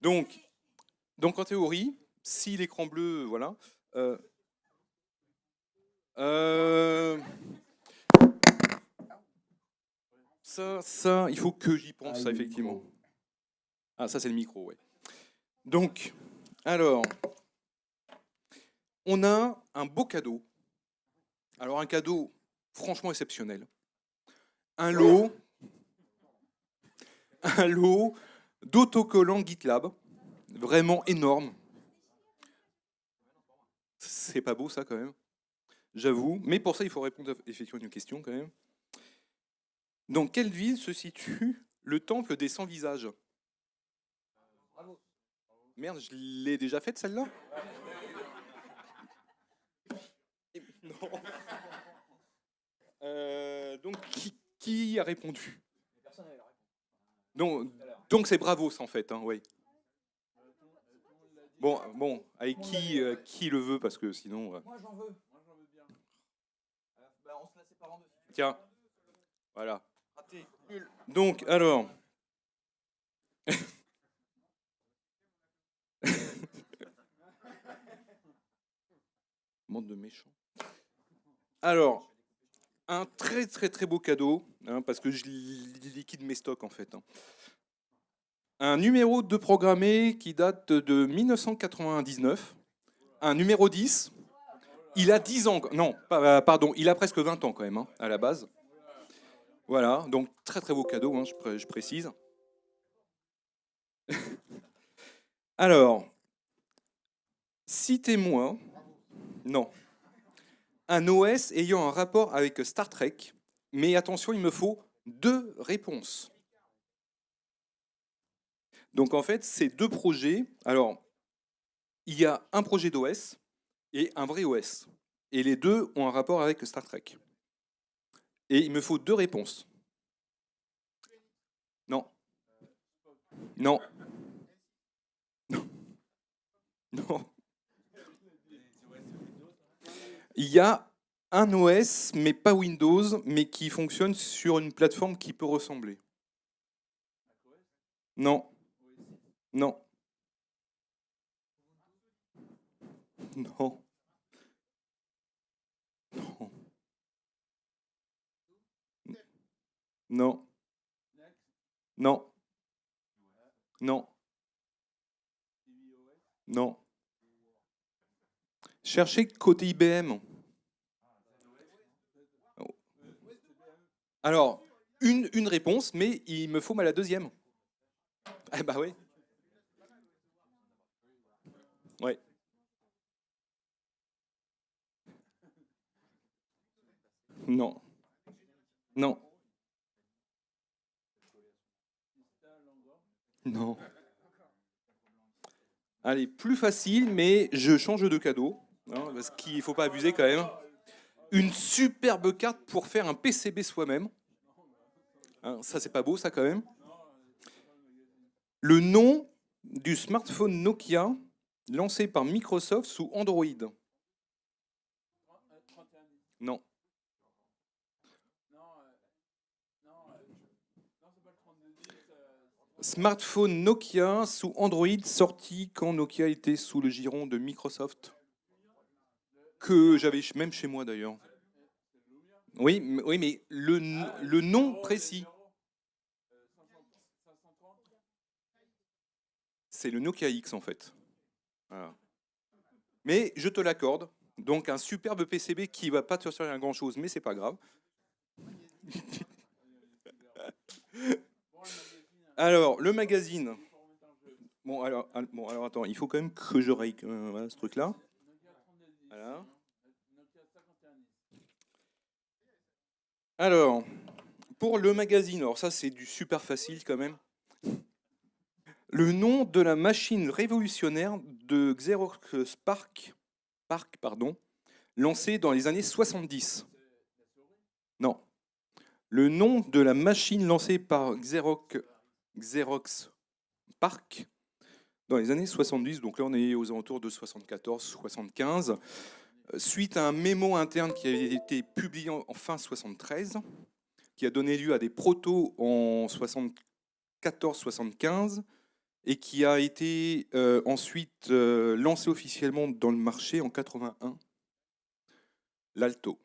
Donc, donc en théorie, si l'écran bleu, voilà. euh, euh, il faut que j'y Ah, pense, ça, le effectivement. micro. Ah, ça, c'est le micro, ouais. Donc, alors, on a un beau cadeau. Alors, un cadeau franchement exceptionnel. Un lot, un lot d'autocollants GitLab, vraiment énorme. C'est pas beau, ça, quand même. J'avoue. Mais pour ça, il faut répondre effectivement à une question, quand même. Dans quelle ville se situe le temple des 100 visages? Merde, je l'ai déjà faite, celle-là? Non. Donc, qui a répondu? Personne n'avait la réponse. Donc, Tout à l'heure. donc c'est Bravos, en fait, hein, oui. Tout le monde l'a dit. Bon, avec Tout le monde l'avait, ouais. qui le veut, parce que sinon... Moi j'en veux. Moi j'en veux bien. Bah, on se la sépare en deux si tu veux. Tiens, voilà. Raté. Nul. Donc, alors... Bande de méchants. Alors, un très très très beau cadeau, hein, parce que je liquide mes stocks, en fait, hein. Un numéro de programmé qui date de 1999. Un numéro 10. Il a 10 ans. Non, pardon, il a presque 20 ans quand même, hein, à la base. Voilà, donc très très beau cadeau, hein, je précise. Alors, citez-moi, non, un OS ayant un rapport avec Star Trek, mais attention, il me faut 2 réponses. Donc en fait, c'est 2 projets. Alors, il y a un projet d'OS et un vrai OS. Et les deux ont un rapport avec Star Trek. Et il me faut 2 réponses. Non, non, non. Il y a un OS, mais pas Windows, mais qui fonctionne sur une plateforme qui peut ressembler. Non, non, non, non, non, non, non, non. Cherchez côté IBM. Alors, une réponse, mais il me faut la deuxième. Ah bah oui. Ouais. Non. Non. Non. Allez, plus facile, mais je change de cadeau, hein, parce qu'il ne faut pas abuser quand même. Une superbe carte pour faire un PCB soi-même. Hein, ça, c'est pas beau, ça, quand même. Le nom du smartphone Nokia lancé par Microsoft sous Android. Non. Smartphone Nokia sous Android sorti quand Nokia était sous le giron de Microsoft. Que j'avais même chez moi d'ailleurs. Oui, oui, mais le nom précis. C'est le Nokia X en fait. Voilà. Mais je te l'accorde. Donc un superbe PCB qui va pas te servir à grand chose, mais c'est pas grave. Alors, le magazine. Bon, alors attends, il faut quand même que je raye voilà, ce truc-là. Voilà. Alors, pour le magazine, alors ça c'est du super facile quand même. Le nom de la machine révolutionnaire de Xerox Park, pardon, lancée dans les années 70. Non. Le nom de la machine lancée par Xerox Park dans les années 70, donc là on est aux alentours de 74-75, suite à un mémo interne qui a été publié en fin 73, qui a donné lieu à des protos en 74-75, et qui a été ensuite lancé officiellement dans le marché en 81, l'Alto.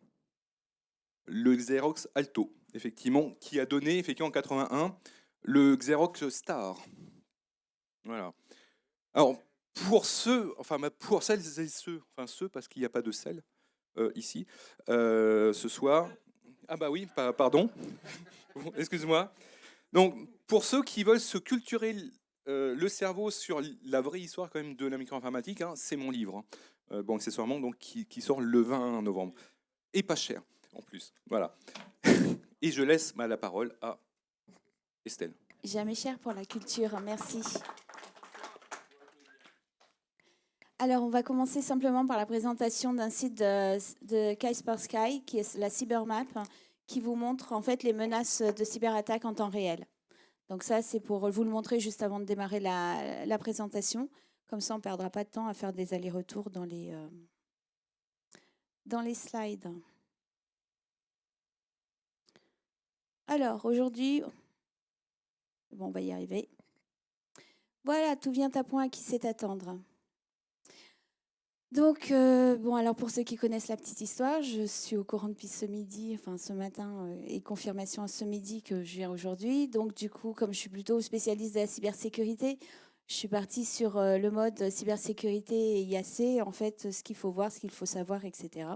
Le Xerox Alto, effectivement, qui a donné effectivement en 81 le Xerox Star. Voilà. Alors, pour ceux, enfin pour celles et ceux, enfin ceux parce qu'il n'y a pas de celles ici, ce soir. Ah bah oui, pardon, excuse-moi. Donc, pour ceux qui veulent se culturer le cerveau sur la vraie histoire quand même de la micro-informatique, hein, c'est mon livre. Bon, accessoirement, donc, qui sort le 20 novembre. Et pas cher, en plus. Voilà. Et je laisse la parole à Estelle. Jamais cher pour la culture, merci. Alors, on va commencer simplement par la présentation d'un site de Kaspersky, qui est la Cybermap, qui vous montre en fait les menaces de cyberattaque en temps réel. Donc ça, c'est pour vous le montrer juste avant de démarrer la présentation. Comme ça, on ne perdra pas de temps à faire des allers-retours dans les slides. Alors, aujourd'hui, bon, on va y arriver. Voilà, tout vient à point à qui sait attendre. Donc, bon, alors pour ceux qui connaissent la petite histoire, je suis au courant depuis ce midi, enfin ce matin, et confirmation à ce midi que je viens aujourd'hui. Donc, du coup, comme je suis plutôt spécialiste de la cybersécurité, je suis partie sur le mode cybersécurité et IAC, en fait, ce qu'il faut voir, ce qu'il faut savoir, etc.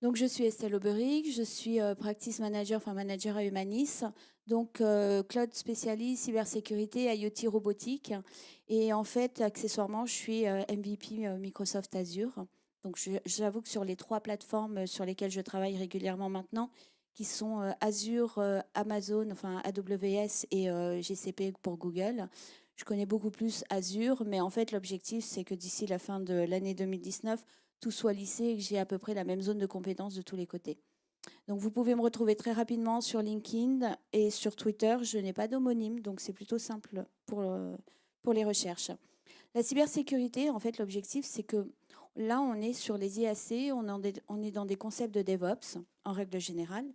Donc, je suis Estelle Auberic, je suis practice manager, enfin manager à Humanis, donc cloud spécialiste, cybersécurité, IoT robotique. Et en fait, accessoirement, je suis MVP Microsoft Azure. Donc, j'avoue que sur les 3 plateformes sur lesquelles je travaille régulièrement maintenant, qui sont Azure, Amazon, enfin AWS et GCP pour Google, je connais beaucoup plus Azure, mais en fait, l'objectif, c'est que d'ici la fin de l'année 2019, tout soit lissé et que j'ai à peu près la même zone de compétences de tous les côtés. Donc vous pouvez me retrouver très rapidement sur LinkedIn et sur Twitter. Je n'ai pas d'homonyme, donc c'est plutôt simple pour les recherches. La cybersécurité, en fait, l'objectif, c'est que là, on est sur les IAC, on est dans des concepts de DevOps, en règle générale.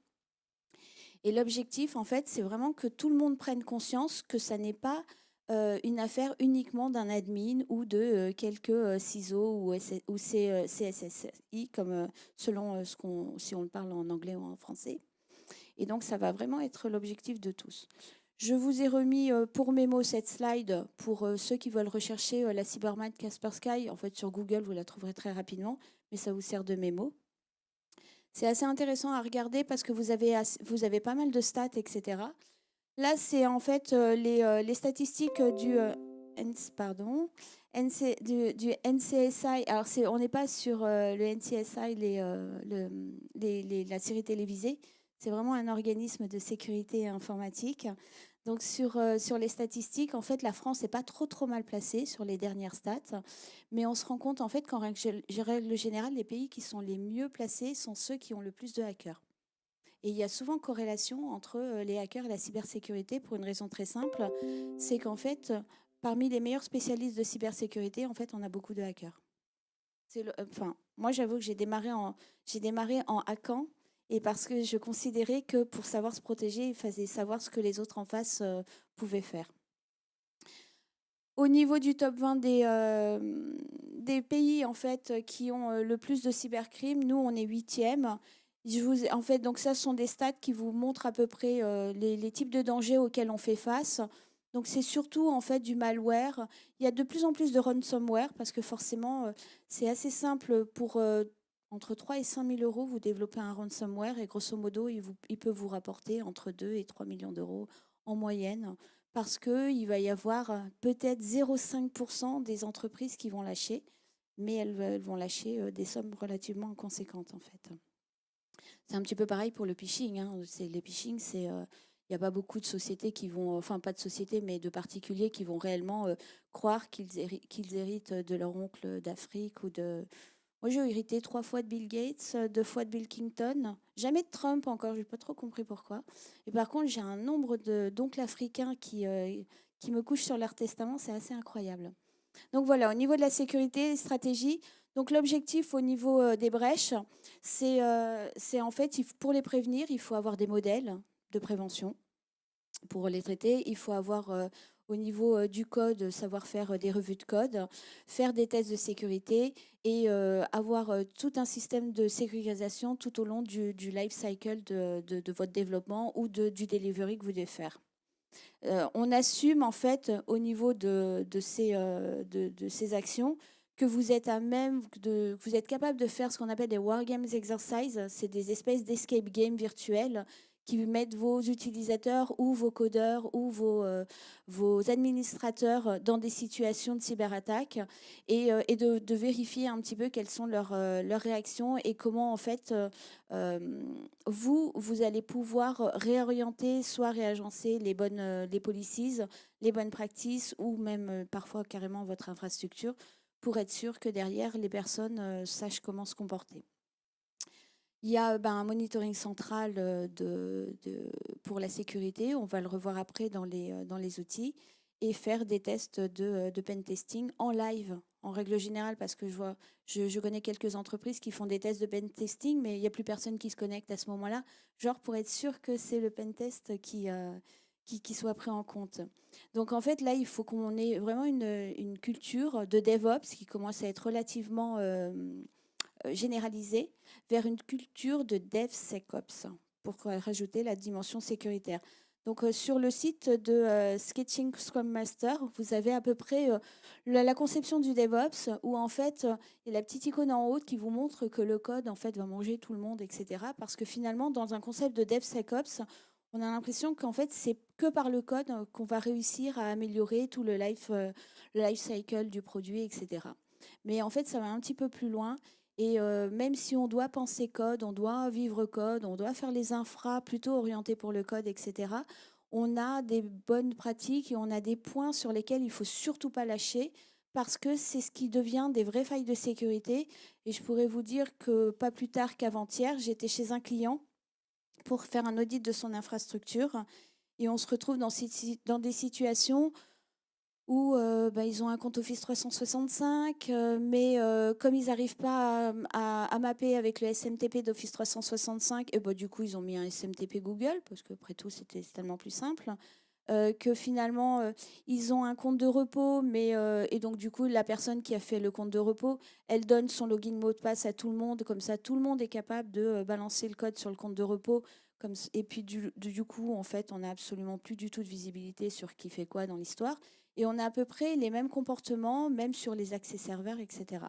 Et l'objectif, en fait, c'est vraiment que tout le monde prenne conscience que ça n'est pas une affaire uniquement d'un admin ou de quelques CISO ou CSSI, comme selon si on le parle en anglais ou en français. Et donc, ça va vraiment être l'objectif de tous. Je vous ai remis pour mémo cette slide pour ceux qui veulent rechercher la Cybermap Kaspersky. En fait, sur Google, vous la trouverez très rapidement, mais ça vous sert de mémo. C'est assez intéressant à regarder parce que vous avez pas mal de stats, etc. Là, c'est en fait les statistiques du NCSI. Alors, on n'est pas sur le NCSI, la série télévisée. C'est vraiment un organisme de sécurité informatique. Donc, sur les statistiques, en fait, la France n'est pas trop mal placée sur les dernières stats. Mais on se rend compte, en fait, qu'en règle générale, les pays qui sont les mieux placés sont ceux qui ont le plus de hackers. Et il y a souvent corrélation entre les hackers et la cybersécurité pour une raison très simple, c'est qu'en fait, parmi les meilleurs spécialistes de cybersécurité, en fait, on a beaucoup de hackers. Moi, j'avoue que j'ai démarré en hackant, et parce que je considérais que pour savoir se protéger, il fallait savoir ce que les autres en face pouvaient faire. Au niveau du top 20 des pays en fait, qui ont le plus de cybercrimes, nous, on est 8e. En fait, donc ça, ce sont des stats qui vous montrent à peu près les types de dangers auxquels on fait face. Donc, c'est surtout en fait du malware. Il y a de plus en plus de ransomware parce que forcément, c'est assez simple pour entre 3 et 5 000 euros, vous développez un ransomware et grosso modo, il peut vous rapporter entre 2 et 3 millions d'euros en moyenne parce qu'il va y avoir peut-être 0,5% des entreprises qui vont lâcher, mais elles vont lâcher des sommes relativement conséquentes en fait. C'est un petit peu pareil pour le phishing. Les phishing, il n'y a pas beaucoup de sociétés qui vont, enfin pas de sociétés, mais de particuliers qui vont réellement croire qu'ils héritent de leur oncle d'Afrique ou de... Moi, j'ai hérité 3 fois de Bill Gates, 2 fois de Bill Clinton, jamais de Trump encore, je n'ai pas trop compris pourquoi. Et par contre, j'ai un nombre d'oncles africains qui me couchent sur leur testament, c'est assez incroyable. Donc voilà, au niveau de la sécurité, des stratégies, donc l'objectif au niveau des brèches, c'est en fait, pour les prévenir, il faut avoir des modèles de prévention. Pour les traiter, il faut avoir au niveau du code, savoir faire des revues de code, faire des tests de sécurité et avoir tout un système de sécurisation tout au long du life cycle de votre développement ou du delivery que vous devez faire. On assume en fait au niveau de ces actions que vous êtes à même que vous êtes capable de faire ce qu'on appelle des wargames exercises. C'est des espèces d'escape games virtuels qui mettent vos utilisateurs ou vos codeurs ou vos administrateurs dans des situations de cyberattaque et de vérifier un petit peu quelles sont leurs réactions et comment en fait vous allez pouvoir réorienter, soit réagencer les policies, les bonnes practices ou même parfois carrément votre infrastructure pour être sûr que derrière les personnes sachent comment se comporter. Il y a un monitoring central pour la sécurité, on va le revoir après dans les outils, et faire des tests de pen testing en live, en règle générale, parce que je connais quelques entreprises qui font des tests de pen testing, mais il n'y a plus personne qui se connecte à ce moment-là, genre pour être sûr que c'est le pen test qui soit pris en compte. Donc en fait, là, il faut qu'on ait vraiment une culture de DevOps qui commence à être relativement généralisée vers une culture de DevSecOps pour rajouter la dimension sécuritaire. Donc sur le site de Sketching Scrum Master, vous avez à peu près la conception du DevOps où en fait il y a la petite icône en haut qui vous montre que le code en fait va manger tout le monde, etc. Parce que finalement dans un concept de DevSecOps, on a l'impression qu'en fait c'est que par le code qu'on va réussir à améliorer tout le life cycle du produit, etc. Mais en fait ça va un petit peu plus loin. Et même si on doit penser code, on doit vivre code, on doit faire les infras plutôt orientés pour le code, etc., on a des bonnes pratiques et on a des points sur lesquels il ne faut surtout pas lâcher parce que c'est ce qui devient des vraies failles de sécurité. Et je pourrais vous dire que pas plus tard qu'avant-hier, j'étais chez un client pour faire un audit de son infrastructure et on se retrouve dans des situations où ils ont un compte Office 365, mais comme ils n'arrivent pas à mapper avec le SMTP d'Office 365, et du coup, ils ont mis un SMTP Google, parce qu'après tout, c'est tellement plus simple, que finalement, ils ont un compte de repos, et donc du coup, la personne qui a fait le compte de repos, elle donne son login mot de passe à tout le monde, comme ça, tout le monde est capable de balancer le code sur le compte de repos, et puis du coup, en fait, on n'a absolument plus du tout de visibilité sur qui fait quoi dans l'histoire. Et on a à peu près les mêmes comportements, même sur les accès serveurs, etc.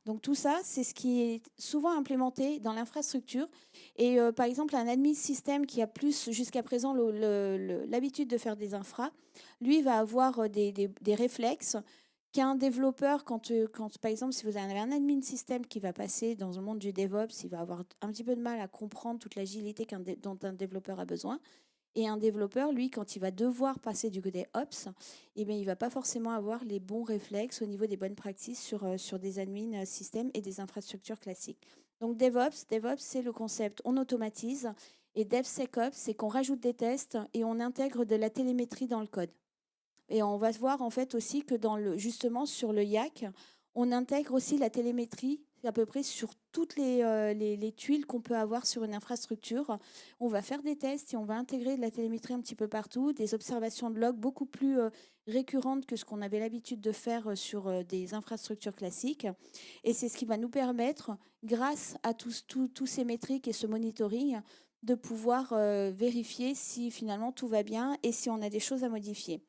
Donc tout ça, c'est ce qui est souvent implémenté dans l'infrastructure. Et par exemple, un admin système qui a plus jusqu'à présent l'habitude de faire des infras, lui va avoir des réflexes qu'un développeur, quand par exemple, si vous avez un admin système qui va passer dans le monde du DevOps, il va avoir un petit peu de mal à comprendre toute l'agilité dont un développeur a besoin. Et un développeur, lui, quand il va devoir passer du côté Ops, il ne va pas forcément avoir les bons réflexes au niveau des bonnes pratiques sur des admin systèmes et des infrastructures classiques. Donc DevOps, c'est le concept, on automatise. Et DevSecOps, c'est qu'on rajoute des tests et on intègre de la télémétrie dans le code. Et on va voir en fait aussi que justement sur le YAC, on intègre aussi la télémétrie à peu près sur toutes les tuiles qu'on peut avoir sur une infrastructure. On va faire des tests et on va intégrer de la télémétrie un petit peu partout, des observations de log beaucoup plus récurrentes que ce qu'on avait l'habitude de faire sur des infrastructures classiques. Et c'est ce qui va nous permettre, grâce à tous ces métriques et ce monitoring, de pouvoir vérifier si finalement tout va bien et si on a des choses à modifier.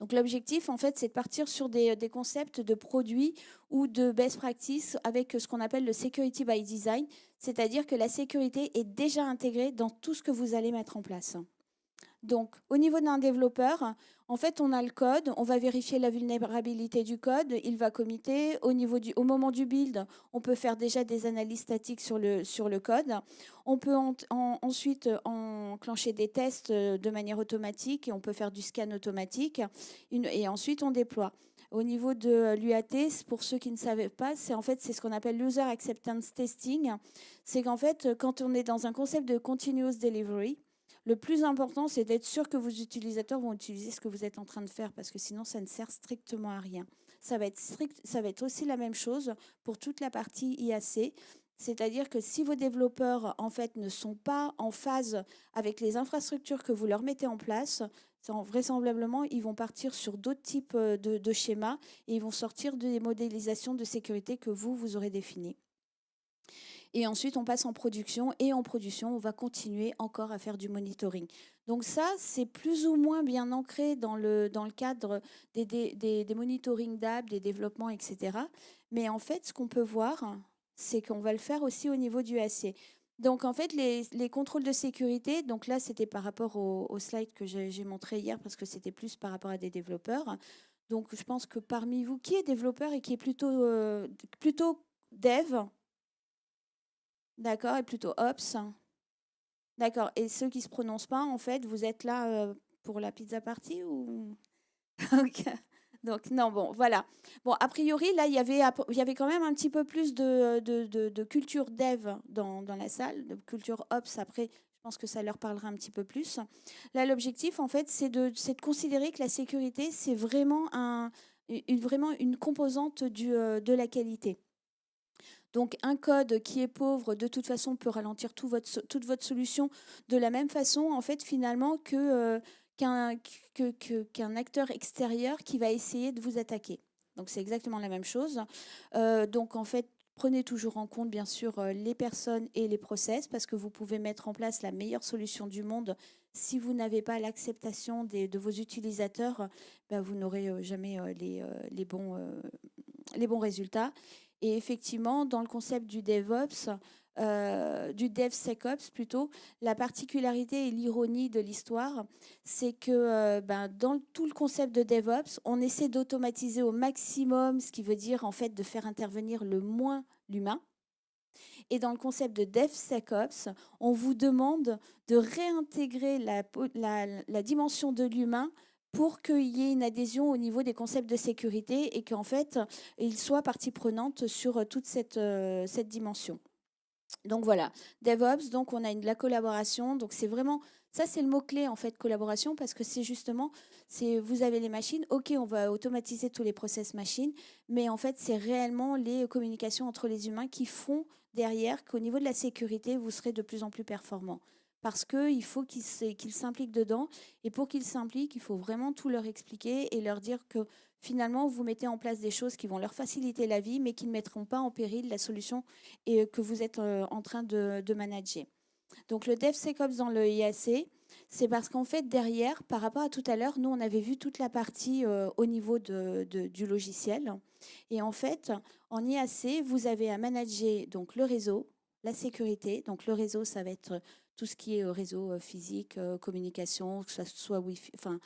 Donc l'objectif, en fait, c'est de partir sur des concepts de produits ou de best practice avec ce qu'on appelle le security by design, c'est-à-dire que la sécurité est déjà intégrée dans tout ce que vous allez mettre en place. Donc, au niveau d'un développeur, en fait, on a le code, on va vérifier la vulnérabilité du code, il va committer. Au moment du build, on peut faire déjà des analyses statiques sur le code. On peut ensuite enclencher des tests de manière automatique et on peut faire du scan automatique. Et ensuite, on déploie. Au niveau de l'UAT, pour ceux qui ne savaient pas, c'est ce qu'on appelle User Acceptance Testing. C'est qu'en fait, quand on est dans un concept de continuous delivery, le plus important, c'est d'être sûr que vos utilisateurs vont utiliser ce que vous êtes en train de faire parce que sinon, ça ne sert strictement à rien. Ça va être aussi la même chose pour toute la partie IAC. C'est-à-dire que si vos développeurs, en fait, ne sont pas en phase avec les infrastructures que vous leur mettez en place, vraisemblablement, ils vont partir sur d'autres types de schémas et ils vont sortir des modélisations de sécurité que vous aurez définies. Et ensuite, on passe en production. Et en production, on va continuer encore à faire du monitoring. Donc ça, c'est plus ou moins bien ancré dans le cadre des monitoring d'app, des développements, etc. Mais en fait, ce qu'on peut voir, c'est qu'on va le faire aussi au niveau du SC. Donc en fait, les contrôles de sécurité, donc là, c'était par rapport au slide que j'ai montré hier, parce que c'était plus par rapport à des développeurs. Donc je pense que parmi vous, qui est développeur et qui est plutôt dev, d'accord, et plutôt Ops. D'accord. Et ceux qui ne se prononcent pas, en fait, vous êtes là pour la pizza party ou... Ok. Donc, non, bon, voilà. Bon, a priori, là, il y avait quand même un petit peu plus de culture dev dans la salle, de culture Ops. Après, je pense que ça leur parlera un petit peu plus. Là, l'objectif, en fait, c'est de considérer que la sécurité, c'est vraiment vraiment une composante de la qualité. Donc, un code qui est pauvre, de toute façon, peut ralentir toute votre solution de la même façon, en fait, finalement, qu'un acteur extérieur qui va essayer de vous attaquer. Donc, c'est exactement la même chose. Donc, en fait, prenez toujours en compte, bien sûr, les personnes et les process, parce que vous pouvez mettre en place la meilleure solution du monde. Si vous n'avez pas l'acceptation de vos utilisateurs, ben, vous n'aurez jamais les bons résultats. Et effectivement, dans le concept du DevOps, du DevSecOps plutôt, la particularité et l'ironie de l'histoire, c'est que dans tout le concept de DevOps, on essaie d'automatiser au maximum, ce qui veut dire en fait de faire intervenir le moins l'humain. Et dans le concept de DevSecOps, on vous demande de réintégrer la dimension de l'humain pour qu'il y ait une adhésion au niveau des concepts de sécurité et qu'en fait, il soit partie prenante sur toute cette dimension. Donc voilà, DevOps, donc on a la collaboration, donc c'est vraiment, ça c'est le mot-clé en fait, collaboration, parce que c'est justement, vous avez les machines, ok, on va automatiser tous les process machines, mais en fait c'est réellement les communications entre les humains qui font derrière qu'au niveau de la sécurité, vous serez de plus en plus performant. Parce qu'il faut qu'ils s'impliquent dedans, et pour qu'ils s'impliquent, il faut vraiment tout leur expliquer et leur dire que finalement, vous mettez en place des choses qui vont leur faciliter la vie, mais qui ne mettront pas en péril la solution et que vous êtes en train de manager. Donc le DevSecOps dans le IAC, c'est parce qu'en fait, derrière, par rapport à tout à l'heure, nous, on avait vu toute la partie au niveau du logiciel. Et en fait, en IAC, vous avez à manager donc, le réseau, la sécurité. Donc le réseau, ça va être tout ce qui est réseau physique, communication, que ce soit Wi-Fi, enfin,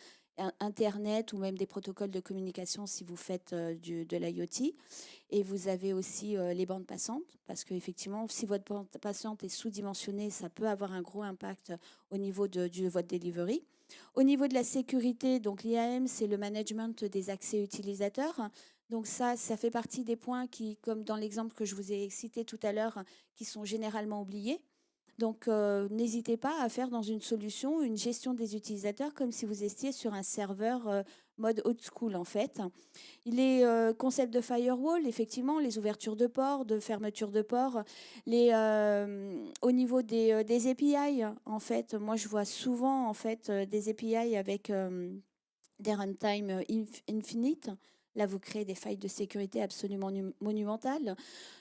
Internet ou même des protocoles de communication si vous faites de l'IoT. Et vous avez aussi les bandes passantes, parce qu'effectivement, si votre bande passante est sous-dimensionnée, ça peut avoir un gros impact au niveau de votre delivery. Au niveau de la sécurité, donc l'IAM, c'est le management des accès utilisateurs. Donc ça fait partie des points qui, comme dans l'exemple que je vous ai cité tout à l'heure, qui sont généralement oubliés. Donc, n'hésitez pas à faire dans une solution une gestion des utilisateurs comme si vous étiez sur un serveur mode old school en fait. Les concepts de firewall, effectivement, les ouvertures de ports, de fermeture de ports, au niveau des API, en fait, moi je vois souvent en fait des API avec des runtime infinite. Là, vous créez des failles de sécurité absolument monumentales.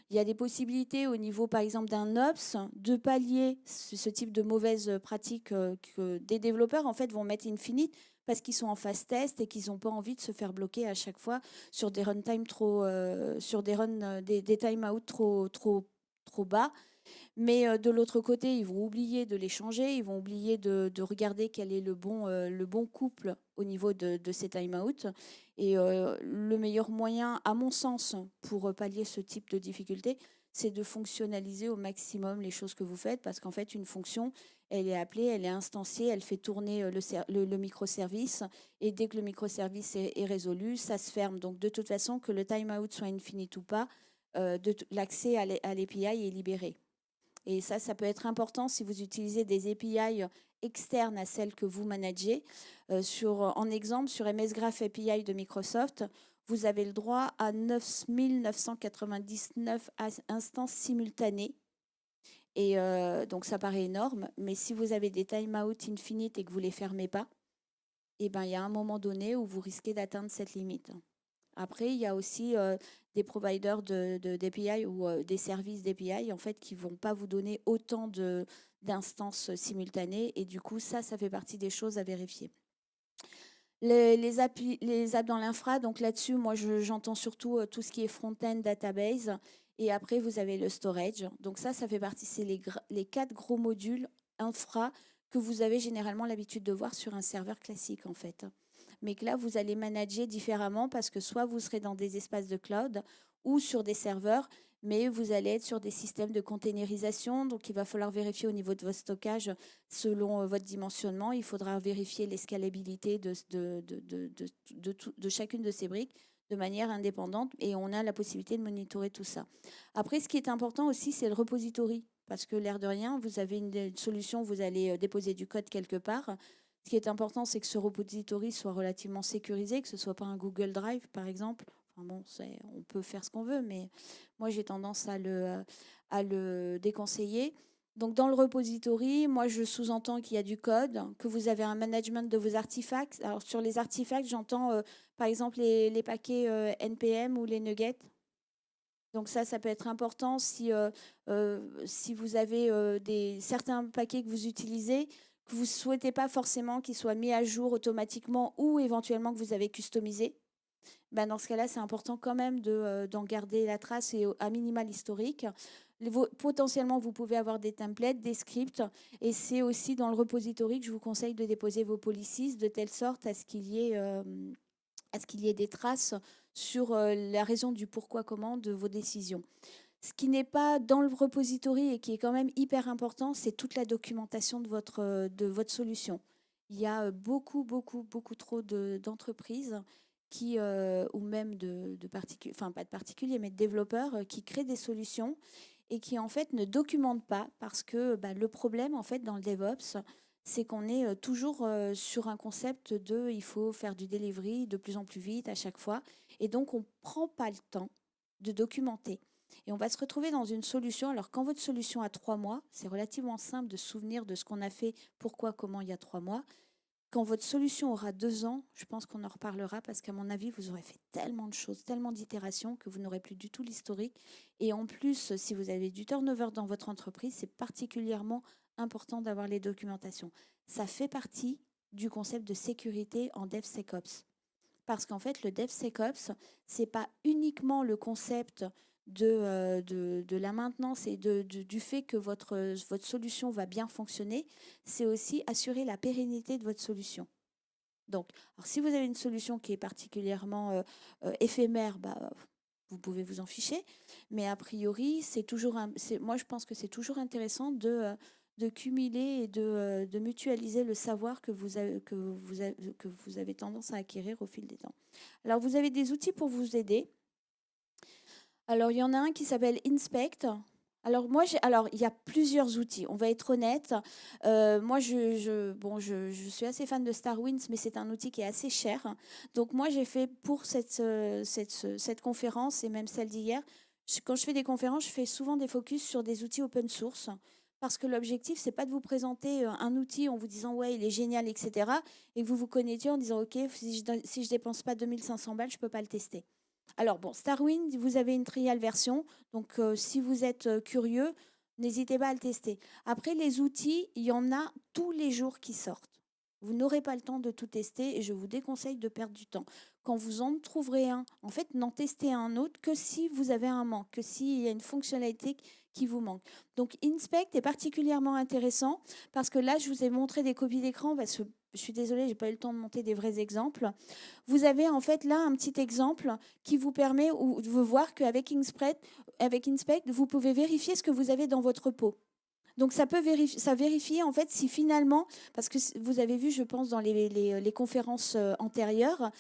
Il y a des possibilités au niveau, par exemple, d'un Ops de pallier ce type de mauvaises pratiques que des développeurs, en fait, vont mettre infinite parce qu'ils sont en phase test et qu'ils n'ont pas envie de se faire bloquer à chaque fois sur des runtime sur des time-out trop bas. Mais de l'autre côté, ils vont oublier de les changer, ils vont oublier de regarder quel est le bon couple au niveau de ces time-out. Et le meilleur moyen, à mon sens, pour pallier ce type de difficulté, c'est de fonctionnaliser au maximum les choses que vous faites, parce qu'en fait, une fonction, elle est appelée, elle est instanciée, elle fait tourner le microservice, et dès que le microservice est résolu, ça se ferme. Donc, de toute façon, que le time-out soit infinite ou pas, l'accès à l'API est libéré. Et ça peut être important si vous utilisez des API externes à celles que vous managez. En exemple, sur MS Graph API de Microsoft, vous avez le droit à 9999 instances simultanées. Et donc, ça paraît énorme. Mais si vous avez des timeouts infinites et que vous ne les fermez pas, et ben, il y a un moment donné où vous risquez d'atteindre cette limite. Après, il y a aussi des providers d'API ou des services d'API en fait, qui ne vont pas vous donner autant d'instances simultanées. Et du coup, ça fait partie des choses à vérifier. Les apps dans l'infra, donc là-dessus, moi, j'entends surtout tout ce qui est front-end database. Et après, vous avez le storage. Donc ça fait partie, c'est les 4 gros modules infra que vous avez généralement l'habitude de voir sur un serveur classique, en fait. Mais que là, vous allez manager différemment parce que soit vous serez dans des espaces de cloud ou sur des serveurs, mais vous allez être sur des systèmes de containerisation. Donc, il va falloir vérifier au niveau de votre stockage selon votre dimensionnement. Il faudra vérifier les scalabilités de chacune de ces briques de manière indépendante et on a la possibilité de monitorer tout ça. Après, ce qui est important aussi, c'est le repository. Parce que l'air de rien, vous avez une solution, vous allez déposer du code quelque part. Ce qui est important, c'est que ce repository soit relativement sécurisé, que ce ne soit pas un Google Drive, par exemple. Enfin bon, on peut faire ce qu'on veut, mais moi, j'ai tendance à le déconseiller. Donc, dans le repository, moi, je sous-entends qu'il y a du code, que vous avez un management de vos artefacts. Alors, sur les artefacts, j'entends, par exemple, les paquets NPM ou les nuggets. Donc ça peut être important si vous avez certains paquets que vous utilisez, que vous ne souhaitez pas forcément qu'ils soient mis à jour automatiquement ou éventuellement que vous avez customisé. Ben dans ce cas-là, c'est important quand même d'en garder la trace et à minima l'historique. Potentiellement, vous pouvez avoir des templates, des scripts, et c'est aussi dans le repository que je vous conseille de déposer vos policies de telle sorte à ce qu'il y ait des traces sur la raison du pourquoi, comment de vos décisions. Ce qui n'est pas dans le repository et qui est quand même hyper important, c'est toute la documentation de votre solution. Il y a beaucoup trop d'entreprises qui, ou même de particuliers, enfin pas de particuliers, mais de développeurs qui créent des solutions et qui en fait ne documentent pas parce que le problème en fait dans le DevOps, c'est qu'on est toujours sur un concept de il faut faire du delivery de plus en plus vite à chaque fois. Et donc, on ne prend pas le temps de documenter. Et on va se retrouver dans une solution. Alors, quand votre solution a 3 mois, c'est relativement simple de se souvenir de ce qu'on a fait, pourquoi, comment il y a 3 mois. Quand votre solution aura 2 ans, je pense qu'on en reparlera parce qu'à mon avis, vous aurez fait tellement de choses, tellement d'itérations que vous n'aurez plus du tout l'historique. Et en plus, si vous avez du turnover dans votre entreprise, c'est particulièrement important d'avoir les documentations. Ça fait partie du concept de sécurité en DevSecOps. Parce qu'en fait, le DevSecOps, ce n'est pas uniquement le concept de la maintenance et du fait que votre solution va bien fonctionner, c'est aussi assurer la pérennité de votre solution. Donc, alors si vous avez une solution qui est particulièrement éphémère, vous pouvez vous en ficher. Mais a priori, moi, je pense que c'est toujours intéressant de cumuler et de mutualiser le savoir que vous avez tendance à acquérir au fil des temps. Alors, vous avez des outils pour vous aider. Alors, il y en a un qui s'appelle Inspect. Alors, il y a plusieurs outils, on va être honnête. Moi, je suis assez fan de StarWinds, mais c'est un outil qui est assez cher. Donc, moi, j'ai fait pour cette conférence et même celle d'hier, quand je fais des conférences, je fais souvent des focus sur des outils open source. Parce que l'objectif, c'est pas de vous présenter un outil en vous disant ouais, il est génial, etc. Et que vous vous connectiez en disant ok, si je dépense pas 2500 balles, je peux pas le tester. Alors bon, StarWinds, vous avez une trial version, donc si vous êtes curieux, n'hésitez pas à le tester. Après, les outils, il y en a tous les jours qui sortent. Vous n'aurez pas le temps de tout tester et je vous déconseille de perdre du temps. Quand vous en trouverez un, en fait, n'en testez un autre que si vous avez un manque, que s'il y a une fonctionnalité qui vous manque. Donc, Inspect est particulièrement intéressant parce que là, je vous ai montré des copies d'écran parce que je suis désolée, je n'ai pas eu le temps de monter des vrais exemples. Vous avez en fait là un petit exemple qui vous permet de voir qu'avec Inspect, vous pouvez vérifier ce que vous avez dans votre pot. Donc ça vérifie en fait si finalement, parce que vous avez vu, je pense, dans les conférences antérieures,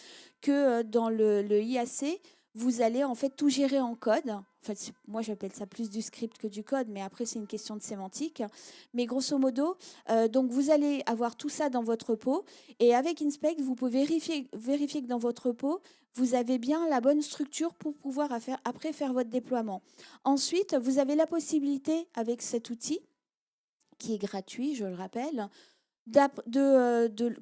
que dans le IAC, vous allez en fait tout gérer en code. En fait, moi, j'appelle ça plus du script que du code, mais après, c'est une question de sémantique. Mais grosso modo, donc vous allez avoir tout ça dans votre pot. Et avec Inspect, vous pouvez vérifier que dans votre pot, vous avez bien la bonne structure pour pouvoir après faire votre déploiement. Ensuite, vous avez la possibilité, avec cet outil, qui est gratuit, je le rappelle,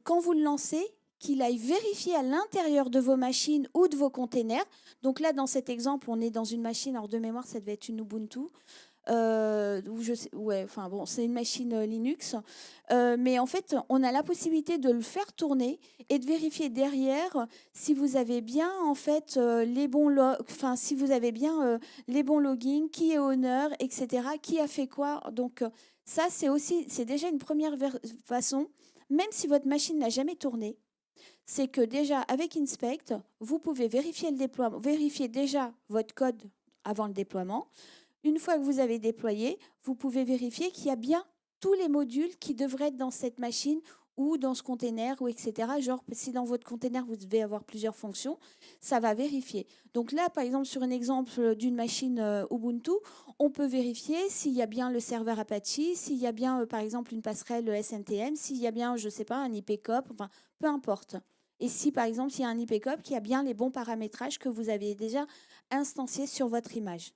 quand vous le lancez, qu'il aille vérifier à l'intérieur de vos machines ou de vos containers. Donc là, dans cet exemple, on est dans une machine, alors de mémoire, ça devait être une Ubuntu. Ou je sais, ouais, enfin bon, c'est une machine Linux, mais en fait, on a la possibilité de le faire tourner et de vérifier derrière si vous avez bien en fait les bons enfin si vous avez bien les bons logins, qui est honneur, etc. Qui a fait quoi. Donc ça, c'est déjà une première façon, même si votre machine n'a jamais tourné. C'est que déjà avec Inspect, vous pouvez vérifier le déploiement, vérifier déjà votre code avant le déploiement. Une fois que vous avez déployé, vous pouvez vérifier qu'il y a bien tous les modules qui devraient être dans cette machine ou dans ce container, ou etc. Genre, si dans votre container, vous devez avoir plusieurs fonctions, ça va vérifier. Donc là, par exemple, sur un exemple d'une machine Ubuntu, on peut vérifier s'il y a bien le serveur Apache, s'il y a bien, par exemple, une passerelle SNTM, s'il y a bien, je ne sais pas, un IPCOP, enfin, peu importe. Et si, par exemple, s'il y a un IPCOP qui a bien les bons paramétrages que vous avez déjà instanciés sur votre image.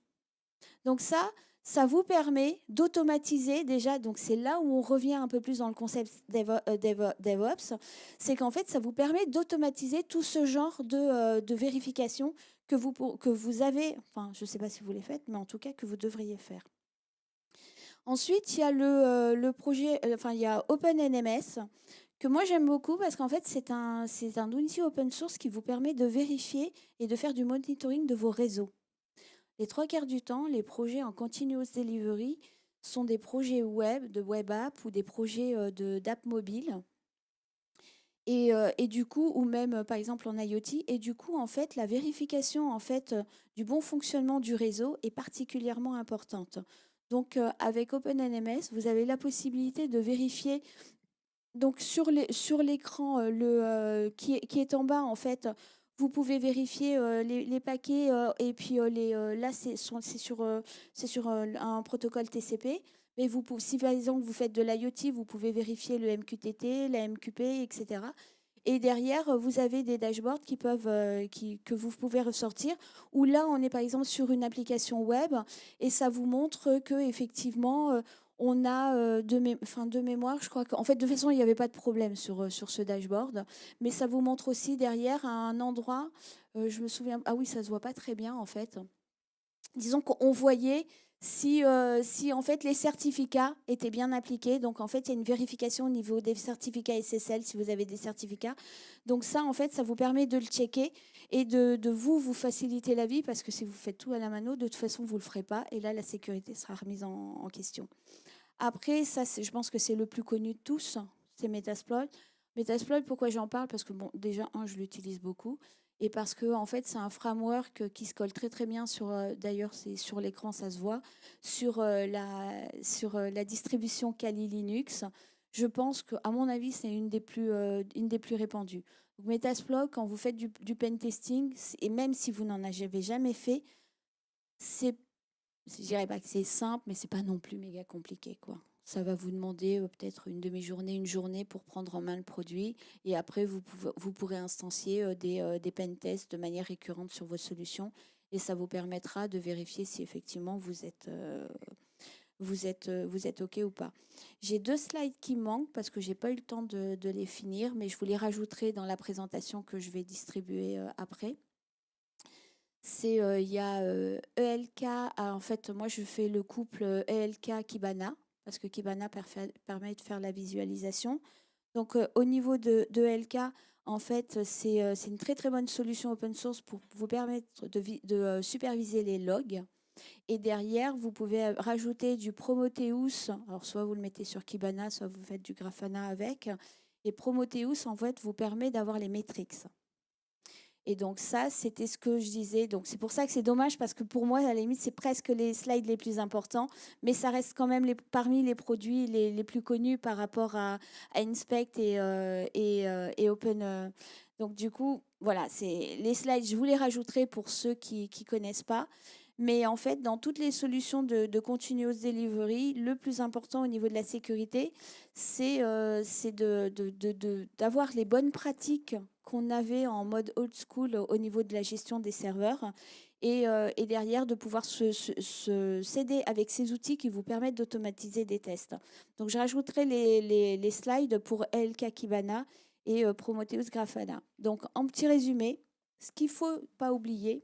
Donc ça vous permet d'automatiser déjà, donc c'est là où on revient un peu plus dans le concept DevOps, c'est qu'en fait, ça vous permet d'automatiser tout ce genre de vérification que vous avez, enfin, je ne sais pas si vous les faites, mais en tout cas que vous devriez faire. Ensuite, il y a le projet, enfin, il y a OpenNMS, que moi j'aime beaucoup parce qu'en fait, c'est un outil open source qui vous permet de vérifier et de faire du monitoring de vos réseaux. Les 3/4 du temps, les projets en continuous delivery sont des projets web, de web app ou des projets d'app mobile. Et du coup, ou même par exemple en IoT, et du coup, en fait, la vérification en fait, du bon fonctionnement du réseau est particulièrement importante. Donc, avec OpenNMS, vous avez la possibilité de vérifier donc sur l'écran qui est en bas, en fait, vous pouvez vérifier les paquets et puis là, c'est sur un protocole TCP. Mais si par exemple vous faites de l'IoT, vous pouvez vérifier le MQTT, la MQP, etc. Et derrière, vous avez des dashboards que vous pouvez ressortir, où là, on est par exemple sur une application web et ça vous montre que effectivement, on a de mémoire, je crois qu'en fait, de toute façon, il n'y avait pas de problème sur ce dashboard, mais ça vous montre aussi derrière à un endroit, je me souviens, ah oui, ça ne se voit pas très bien en fait. Disons qu'on voyait si en fait les certificats étaient bien appliqués. Donc en fait, il y a une vérification au niveau des certificats SSL si vous avez des certificats. Donc ça, en fait, ça vous permet de le checker et de vous faciliter la vie parce que si vous faites tout à la mano, de toute façon, vous ne le ferez pas. Et là, la sécurité sera remise en question. Après, ça, je pense que c'est le plus connu de tous, c'est Metasploit. Metasploit, pourquoi j'en parle? Parce que bon, déjà, je l'utilise beaucoup. Et parce que en fait, c'est un framework qui se colle très très bien sur, d'ailleurs, c'est sur l'écran, ça se voit, sur la distribution Kali Linux. Je pense qu'à mon avis, c'est une des plus répandues. Donc, Metasploit, quand vous faites du pen testing, et même si vous n'en avez jamais fait, je dirais pas que c'est simple, mais c'est pas non plus méga compliqué, quoi. Ça va vous demander peut-être une demi-journée, une journée pour prendre en main le produit. Et après, vous pourrez instancier des pen tests de manière récurrente sur vos solutions. Et ça vous permettra de vérifier si effectivement vous êtes OK ou pas. J'ai 2 slides qui manquent parce que j'ai pas eu le temps de les finir, mais je vous les rajouterai dans la présentation que je vais distribuer après. Il y a ELK, en fait, moi je fais le couple ELK-Kibana, parce que Kibana permet de faire la visualisation. Donc au niveau de ELK, en fait, c'est une très très bonne solution open source pour vous permettre de superviser les logs. Et derrière, vous pouvez rajouter du Prometheus. Alors soit vous le mettez sur Kibana, soit vous faites du Grafana avec. Et Prometheus, en fait, vous permet d'avoir les métriques. Et donc ça, c'était ce que je disais. Donc c'est pour ça que c'est dommage parce que pour moi, à la limite, c'est presque les slides les plus importants, mais ça reste quand même parmi les produits les plus connus par rapport à Inspect et Open. Donc du coup, voilà, c'est les slides, je vous les rajouterai pour ceux qui ne connaissent pas. Mais en fait, dans toutes les solutions de continuous delivery, le plus important au niveau de la sécurité, c'est d'avoir les bonnes pratiques qu'on avait en mode old school au niveau de la gestion des serveurs et derrière de pouvoir s'aider avec ces outils qui vous permettent d'automatiser des tests. Donc je rajouterai les slides pour ELK Kibana et Prometheus Grafana. Donc, en petit résumé, ce qu'il ne faut pas oublier,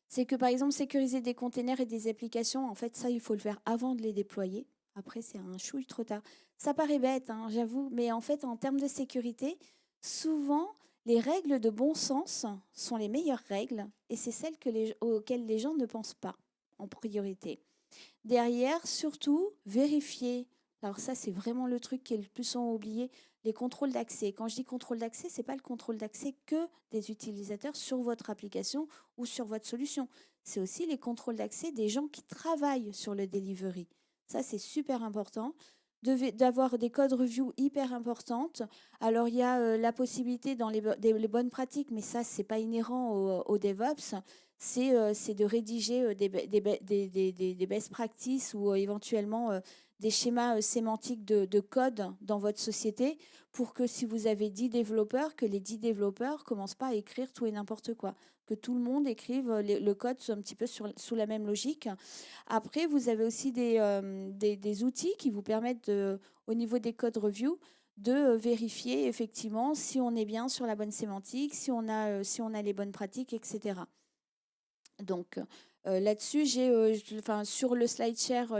c'est que par exemple, sécuriser des containers et des applications, en fait, ça, il faut le faire avant de les déployer. Après, c'est un chouille trop tard. Ça paraît bête, hein, j'avoue, mais en fait, en termes de sécurité, souvent, les règles de bon sens sont les meilleures règles et c'est celles auxquelles les gens ne pensent pas en priorité. Derrière, surtout, vérifier. Alors ça, c'est vraiment le truc qui est le plus souvent oublié, les contrôles d'accès. Quand je dis contrôle d'accès, ce n'est pas le contrôle d'accès que des utilisateurs sur votre application ou sur votre solution. C'est aussi les contrôles d'accès des gens qui travaillent sur le delivery. Ça, c'est super important. D'avoir des codes review hyper importantes. Alors, il y a la possibilité dans les bonnes pratiques, mais ça, ce n'est pas inhérent au DevOps, c'est de rédiger des best practices ou éventuellement des schémas sémantiques de code dans votre société pour que si vous avez 10 développeurs, que les 10 développeurs ne commencent pas à écrire tout et n'importe quoi, que tout le monde écrive le code un petit peu sous la même logique. Après, vous avez aussi des outils qui vous permettent, au niveau des code review, de vérifier effectivement si on est bien sur la bonne sémantique, si on a les bonnes pratiques, etc. Donc là-dessus, sur le SlideShare,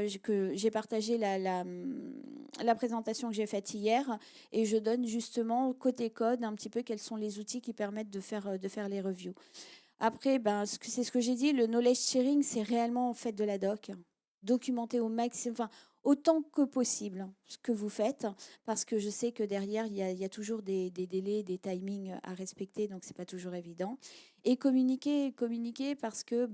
j'ai partagé la présentation que j'ai faite hier et je donne justement côté code un petit peu quels sont les outils qui permettent de faire les reviews. Après, c'est ce que j'ai dit, le knowledge sharing, c'est réellement en fait de la doc. Documenter au maximum, enfin, autant que possible ce que vous faites, parce que je sais que derrière, il y a toujours des délais, des timings à respecter, donc ce n'est pas toujours évident. Et communiquer parce que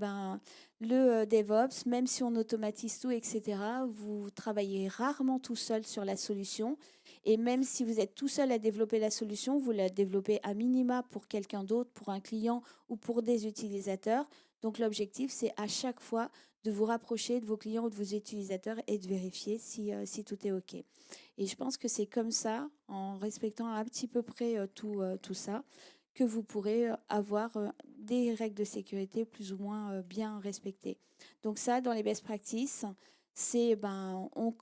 le DevOps, même si on automatise tout, etc., vous travaillez rarement tout seul sur la solution. Et même si vous êtes tout seul à développer la solution, vous la développez à minima pour quelqu'un d'autre, pour un client ou pour des utilisateurs. Donc l'objectif, c'est à chaque fois de vous rapprocher de vos clients ou de vos utilisateurs et de vérifier si tout est OK. Et je pense que c'est comme ça, en respectant un petit peu près tout ça, que vous pourrez avoir des règles de sécurité plus ou moins bien respectées. Donc ça, dans les best practices, c'est on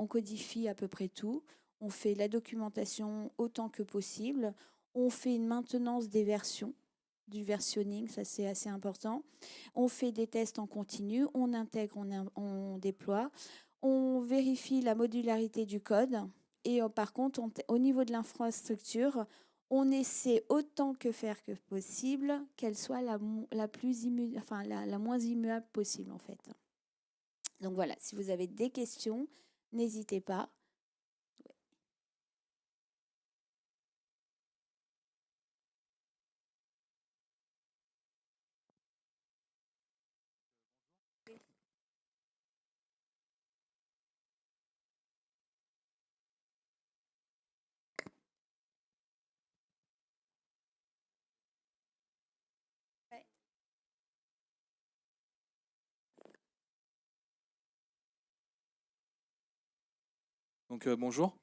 codifie à peu près tout, on fait la documentation autant que possible, on fait une maintenance des versions, du versionning, ça c'est assez important, on fait des tests en continu, on intègre, on déploie, on vérifie la modularité du code et par contre, au niveau de l'infrastructure, on essaie autant que faire que possible qu'elle soit la moins immuable possible en fait. Donc voilà, si vous avez des questions, n'hésitez pas. Donc bonjour.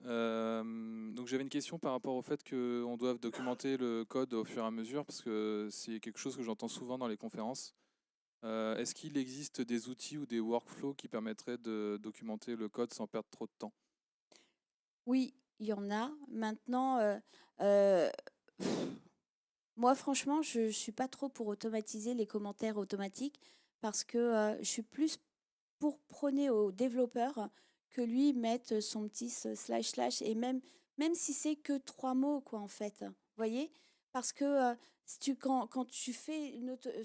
Donc j'avais une question par rapport au fait qu'on doive documenter le code au fur et à mesure, parce que c'est quelque chose que j'entends souvent dans les conférences. Est-ce qu'il existe des outils ou des workflows qui permettraient de documenter le code sans perdre trop de temps? Oui, il y en a. Maintenant, moi franchement, je ne suis pas trop pour automatiser les commentaires automatiques parce que je suis plus pour prôner aux développeurs que lui mette son petit slash et même si c'est que 3 mots quoi en fait. Vous voyez? Parce que quand tu fais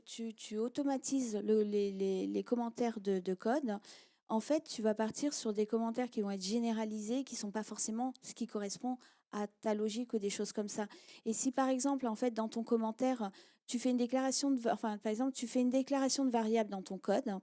tu automatises les commentaires de code, en fait, tu vas partir sur des commentaires qui vont être généralisés, qui ne sont pas forcément ce qui correspond à ta logique ou des choses comme ça. Et si par exemple, en fait, dans ton commentaire, tu fais une déclaration par exemple, tu fais une déclaration de variable dans ton code,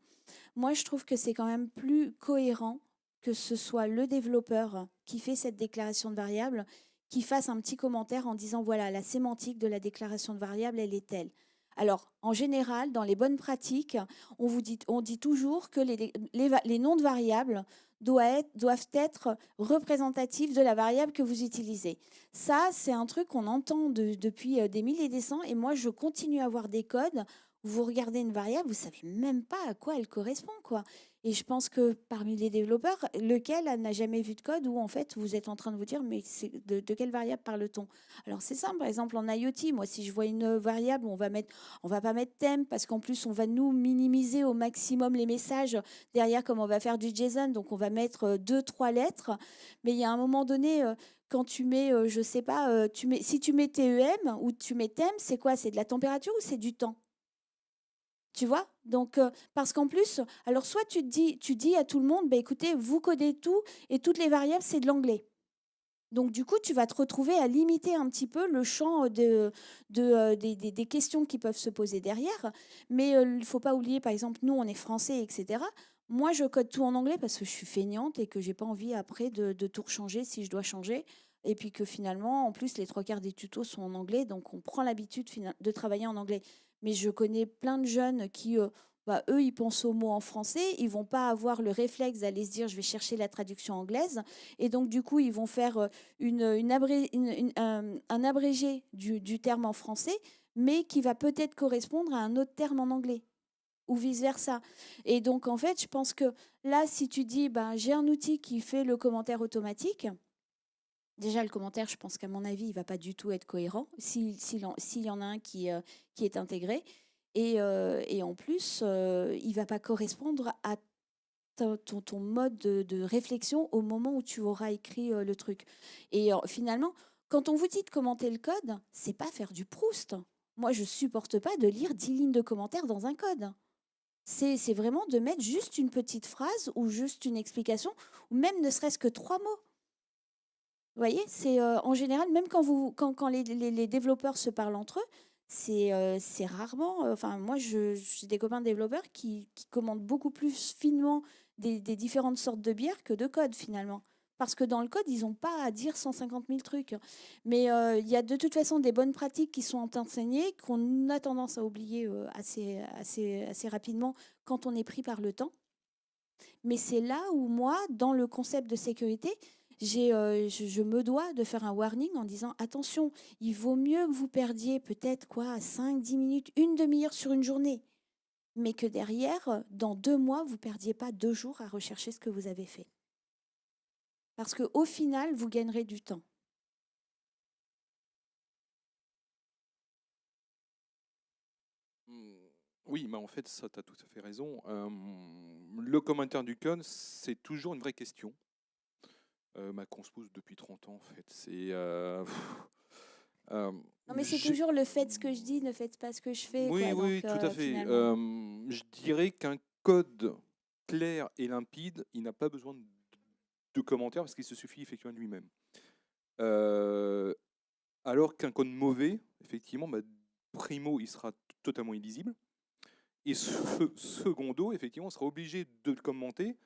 moi, je trouve que c'est quand même plus cohérent que ce soit le développeur qui fait cette déclaration de variable, qui fasse un petit commentaire en disant, voilà, la sémantique de la déclaration de variable, elle est telle. Alors, en général, dans les bonnes pratiques, on dit toujours que les noms de variables doivent être représentatifs de la variable que vous utilisez. Ça, c'est un truc qu'on entend depuis des milliers et des cents, et moi, je continue à avoir des codes. Vous regardez une variable, vous savez même pas à quoi elle correspond, quoi. Et je pense que parmi les développeurs, lequel n'a jamais vu de code où en fait vous êtes en train de vous dire mais de quelle variable parle-t-on? Alors c'est simple, par exemple en IoT, moi si je vois une variable, on va pas mettre thème parce qu'en plus on va nous minimiser au maximum les messages derrière comme on va faire du JSON, donc on va mettre deux, trois lettres. Mais il y a un moment donné, quand tu mets, je sais pas, si tu mets TEM ou tu mets thème, c'est quoi? C'est de la température ou c'est du temps? Tu vois? Donc, parce qu'en plus, alors soit tu dis à tout le monde, bah, écoutez, vous codez tout et toutes les variables, c'est de l'anglais. Donc, du coup, tu vas te retrouver à limiter un petit peu le champ des questions qui peuvent se poser derrière. Mais il ne faut pas oublier, par exemple, nous, on est français, etc. Moi, je code tout en anglais parce que je suis feignante et que j'ai pas envie après de tout changer si je dois changer. Et puis que finalement, en plus, les trois quarts des tutos sont en anglais, donc on prend l'habitude de travailler en anglais. Mais je connais plein de jeunes qui, bah, eux, ils pensent aux mots en français, ils vont pas avoir le réflexe d'aller se dire, je vais chercher la traduction anglaise. Et donc, du coup, ils vont faire un abrégé du terme en français, mais qui va peut-être correspondre à un autre terme en anglais ou vice-versa. Et donc, en fait, je pense que là, si tu dis, ben, j'ai un outil qui fait le commentaire automatique, déjà, le commentaire, je pense qu'à mon avis, il ne va pas du tout être cohérent s'il y en a un qui est intégré. Et en plus, il ne va pas correspondre à ton mode de réflexion au moment où tu auras écrit le truc. Et finalement, quand on vous dit de commenter le code, c'est pas faire du Proust. Moi, je supporte pas de lire 10 lignes de commentaires dans un code. C'est vraiment de mettre juste une petite phrase ou juste une explication, ou même ne serait-ce que 3 mots. Vous voyez, c'est en général, même quand les développeurs se parlent entre eux, c'est rarement. Enfin, moi, j'ai des copains développeurs qui commandent beaucoup plus finement des différentes sortes de bières que de code finalement. Parce que dans le code, ils n'ont pas à dire 150 000 trucs. Mais il y a de toute façon des bonnes pratiques qui sont enseignées, qu'on a tendance à oublier assez rapidement quand on est pris par le temps. Mais c'est là où moi, dans le concept de sécurité, je me dois de faire un warning en disant attention, il vaut mieux que vous perdiez peut-être quoi 5-10 minutes, une demi-heure sur une journée, mais que derrière, dans 2 mois, vous ne perdiez pas 2 jours à rechercher ce que vous avez fait. Parce qu'au final, vous gagnerez du temps. Oui, mais en fait, ça, tu as tout à fait raison. Le commentaire du code, c'est toujours une vraie question. Qu'on se pose depuis 30 ans, en fait. Non, mais c'est toujours le faites ce que je dis, ne faites pas ce que je fais. Oui, Quoi. oui, Donc, tout à fait. finalement... Je dirais qu'un code clair et limpide, il n'a pas besoin de commentaires parce qu'il se suffit effectivement de lui-même. Alors qu'un code mauvais, effectivement, bah, primo, il sera totalement illisible. Et secondo, effectivement, on sera obligé de le commenter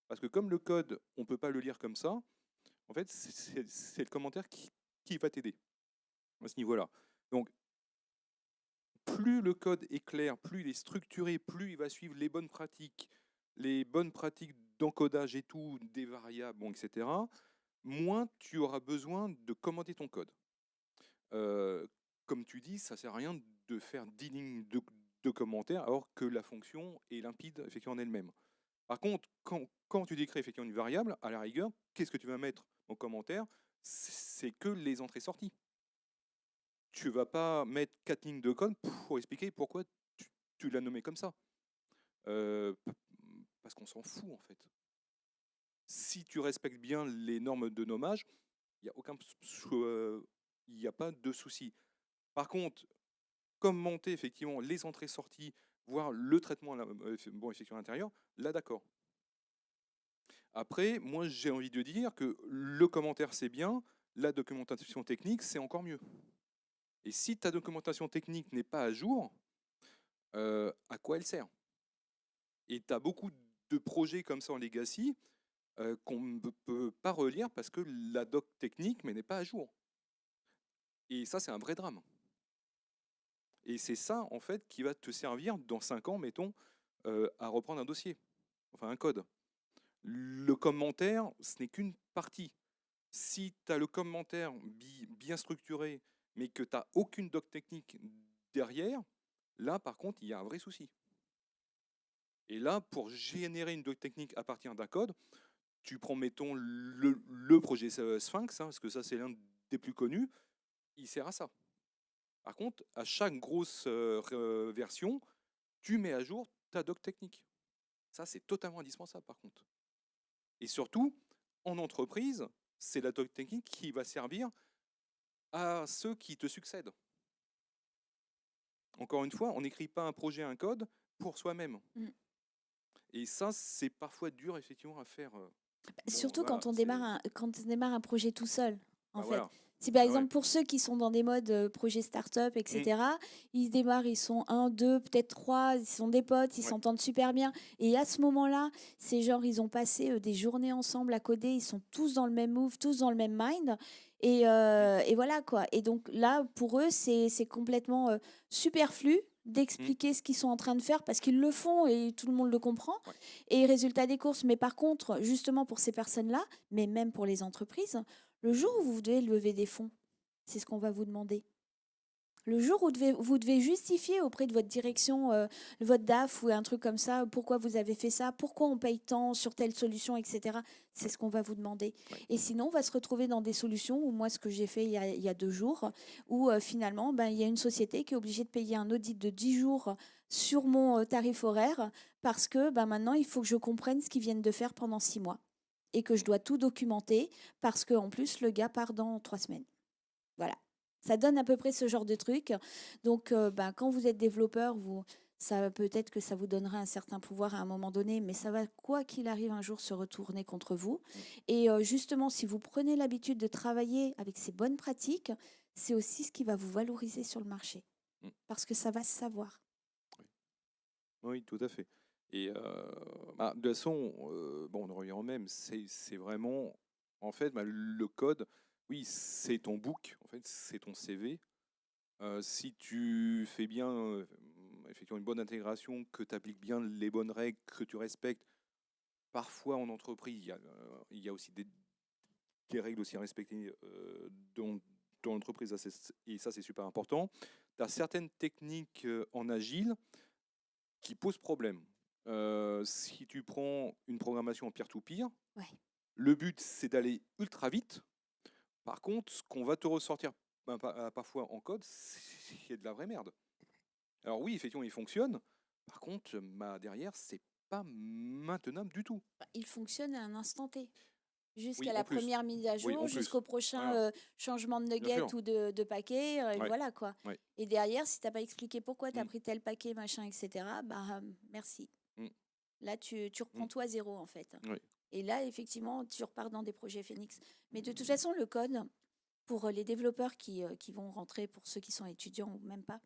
parce que comme le code, on ne peut pas le lire comme ça, en fait, c'est le commentaire qui va t'aider à ce niveau-là. Donc, plus le code est clair, plus il est structuré, plus il va suivre les bonnes pratiques d'encodage et tout, des variables, bon, etc., moins tu auras besoin de commenter ton code. Comme tu dis, ça ne sert à rien de faire 10 lignes de commentaires alors que la fonction est limpide effectivement en elle-même. Par contre, quand tu décris effectivement une variable, à la rigueur, qu'est-ce que tu vas mettre en commentaire? C'est que les entrées-sorties. Tu vas pas mettre 4 lignes de code pour expliquer pourquoi tu l'as nommé comme ça. Parce qu'on s'en fout en fait. Si tu respectes bien les normes de nommage, il n'y a pas de souci. Par contre, commenter effectivement les entrées-sorties, voire le traitement bon, effectivement à l'intérieur, là d'accord. Après, moi j'ai envie de dire que le commentaire c'est bien, la documentation technique c'est encore mieux. Et si ta documentation technique n'est pas à jour, à quoi elle sert? Et tu as beaucoup de projets comme ça en legacy qu'on ne peut pas relire parce que la doc technique n'est pas à jour. Et ça, c'est un vrai drame. Et c'est ça, en fait, qui va te servir dans 5 ans, mettons, à reprendre un dossier, enfin un code. Le commentaire, ce n'est qu'une partie. Si tu as le commentaire bien structuré, mais que tu n'as aucune doc technique derrière, là, par contre, il y a un vrai souci. Et là, pour générer une doc technique à partir d'un code, tu prends, mettons, le projet Sphinx, parce que ça, c'est l'un des plus connus, il sert à ça. Par contre, à chaque grosse version, tu mets à jour ta doc technique. Ça, c'est totalement indispensable, par contre. Et surtout, en entreprise, c'est la doc technique qui va servir à ceux qui te succèdent. Encore une fois, on n'écrit pas un projet, un code pour soi-même. Mm. Et ça, c'est parfois dur, effectivement, à faire. Surtout voilà, quand on démarre un projet tout seul, en bah fait. voilà. Si par Ah exemple ouais. pour ceux qui sont dans des modes projet start-up, Mm. etc., ils démarrent, ils sont un, deux, peut-être trois, ils sont des potes, ils Ouais. s'entendent super bien. Et à ce moment-là, c'est genre, ils ont passé des journées ensemble à coder, ils sont tous dans le même move, tous dans le même mind. Et voilà quoi. Et donc là, pour eux, c'est complètement superflu d'expliquer ce qu'ils sont en train de faire parce qu'ils le font et tout le monde le comprend. Ouais. Et résultat des courses. Mais par contre, justement pour ces personnes-là, mais même pour les entreprises, le jour où vous devez lever des fonds, c'est ce qu'on va vous demander. Le jour où vous devez justifier auprès de votre direction, votre DAF ou un truc comme ça, pourquoi vous avez fait ça, pourquoi on paye tant sur telle solution, etc. C'est ce qu'on va vous demander. Ouais. Et sinon, on va se retrouver dans des solutions où moi, ce que j'ai fait il y a 2 jours, où finalement, il y a une société qui est obligée de payer un audit de 10 jours sur mon tarif horaire parce que maintenant, il faut que je comprenne ce qu'ils viennent de faire pendant 6 mois et que je dois tout documenter parce qu'en plus, le gars part dans 3 semaines. Voilà. Ça donne à peu près ce genre de truc. Donc, quand vous êtes développeur, ça peut-être que ça vous donnera un certain pouvoir à un moment donné, mais ça va, quoi qu'il arrive, un jour se retourner contre vous. Et justement, si vous prenez l'habitude de travailler avec ces bonnes pratiques, c'est aussi ce qui va vous valoriser sur le marché. Mm. Parce que ça va se savoir. Oui, tout à fait. Et de toute façon, on en revient au même, c'est vraiment, en fait, le code, oui, c'est ton book, en fait, c'est ton CV. Si tu fais bien, effectivement, une bonne intégration, que tu appliques bien les bonnes règles, que tu respectes, parfois en entreprise, il y a aussi des règles aussi à respecter dans l'entreprise, et ça, c'est super important. Tu as certaines techniques en agile qui posent problème. Si tu prends une programmation en peer-to-peer, Ouais. le but, c'est d'aller ultra vite. Par contre, ce qu'on va te ressortir parfois en code, c'est de la vraie merde. Alors oui, effectivement, il fonctionne. Par contre, derrière, c'est pas maintenable du tout. Il fonctionne à un instant T. Oui, Jusqu'à en la plus. première mise à Oui, jour, en plus. jusqu'au prochain Voilà. changement de Bien nugget sûr. ou de paquet, et Ouais. voilà quoi. Ouais. Et derrière, si tu n'as pas expliqué pourquoi tu as Mm. pris tel paquet, machin, etc., merci. Mm. Là, tu reprends Mm. tout à zéro en fait. Oui. Et là, effectivement, tu repars dans des projets Phoenix. Mais de toute façon, le code, pour les développeurs qui vont rentrer, pour ceux qui sont étudiants ou même pas,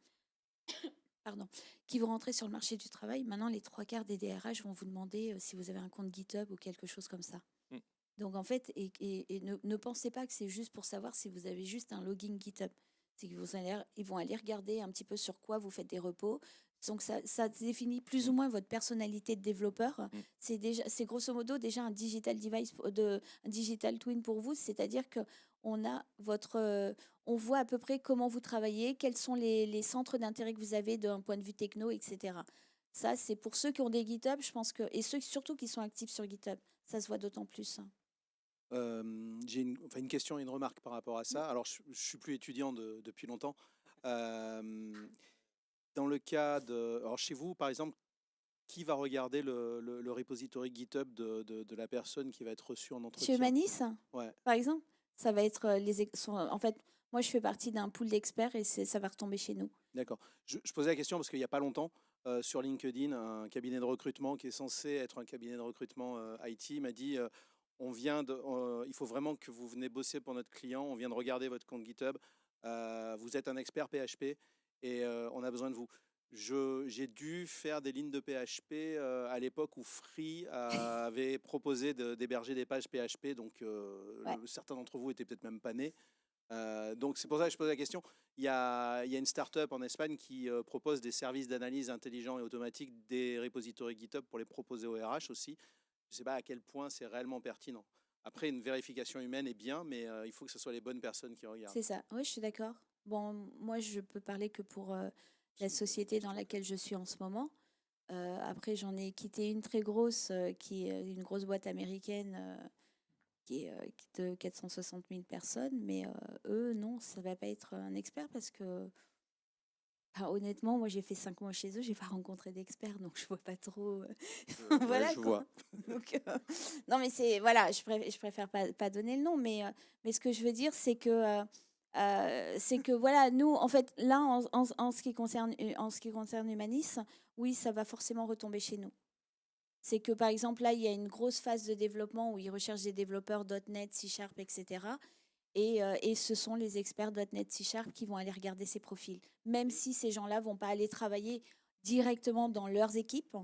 pardon, qui vont rentrer sur le marché du travail, maintenant, les 3/4 des DRH vont vous demander si vous avez un compte GitHub ou quelque chose comme ça. Mm. Donc en fait, et ne pensez pas que c'est juste pour savoir si vous avez juste un login GitHub. C'est qu'ils ils vont aller regarder un petit peu sur quoi vous faites des repos. Donc ça définit plus ou moins votre personnalité de développeur. C'est grosso modo déjà un digital device, un digital twin pour vous. C'est-à-dire que on voit à peu près comment vous travaillez, quels sont les centres d'intérêt que vous avez d'un point de vue techno, etc. Ça, c'est pour ceux qui ont des GitHub, je pense que, et ceux surtout qui sont actifs sur GitHub. Ça se voit d'autant plus. J'ai une question et une remarque par rapport à ça. Alors, je ne suis plus étudiant depuis longtemps. Dans le cas de... Alors, chez vous, par exemple, qui va regarder le repository GitHub de la personne qui va être reçue en entretien? Chez Humanis, Ouais. par exemple, ça va être en fait, moi, je fais partie d'un pool d'experts et ça va retomber chez nous. D'accord. Je posais la question parce qu'il n'y a pas longtemps, sur LinkedIn, un cabinet de recrutement qui est censé être un cabinet de recrutement IT m'a dit il faut vraiment que vous venez bosser pour notre client, on vient de regarder votre compte GitHub, vous êtes un expert PHP et on a besoin de vous. J'ai dû faire des lignes de PHP à l'époque où Free avait proposé d'héberger des pages PHP, donc certains d'entre vous étaient peut-être même pas nés. Donc c'est pour ça que je pose la question. Il y a une start-up en Espagne qui propose des services d'analyse intelligents et automatiques des repositories GitHub pour les proposer au RH aussi. Je ne sais pas à quel point c'est réellement pertinent. Après, une vérification humaine est bien, mais il faut que ce soit les bonnes personnes qui regardent. C'est ça, oui, je suis d'accord. Bon, moi, je peux parler que pour la société dans laquelle je suis en ce moment. Après, j'en ai quitté une très grosse, qui est une grosse boîte américaine qui est de 460 000 personnes. Mais eux, non, ça va pas être un expert parce que, honnêtement, moi, j'ai fait 5 mois chez eux, j'ai pas rencontré d'experts, donc je vois pas trop. Voilà, je quoi. vois. Donc, non, mais c'est voilà, je préfère pas donner le nom, mais ce que je veux dire, c'est que voilà, nous, en fait, là, en ce qui concerne, Humanis, oui, ça va forcément retomber chez nous. C'est que par exemple, là, il y a une grosse phase de développement où ils recherchent des développeurs .NET, C Sharp, etc. Et ce sont les experts .NET C Sharp qui vont aller regarder ces profils. Même si ces gens-là vont pas aller travailler directement dans leurs équipes,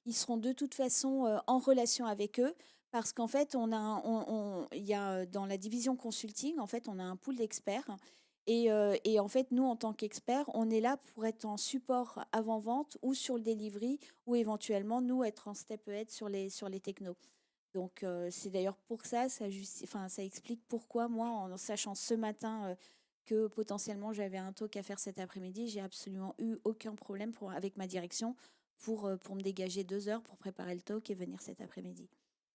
ils seront de toute façon en relation avec eux parce qu'en fait, il y a dans la division consulting, en fait, on a un pool d'experts. Et en fait, nous, en tant qu'experts, on est là pour être en support avant-vente ou sur le delivery ou éventuellement, nous, être en step ahead sur les technos. Donc, c'est d'ailleurs pour ça, ça explique pourquoi moi, en sachant ce matin que potentiellement j'avais un talk à faire cet après-midi, j'ai absolument eu aucun problème avec ma direction pour me dégager 2 heures pour préparer le talk et venir cet après-midi.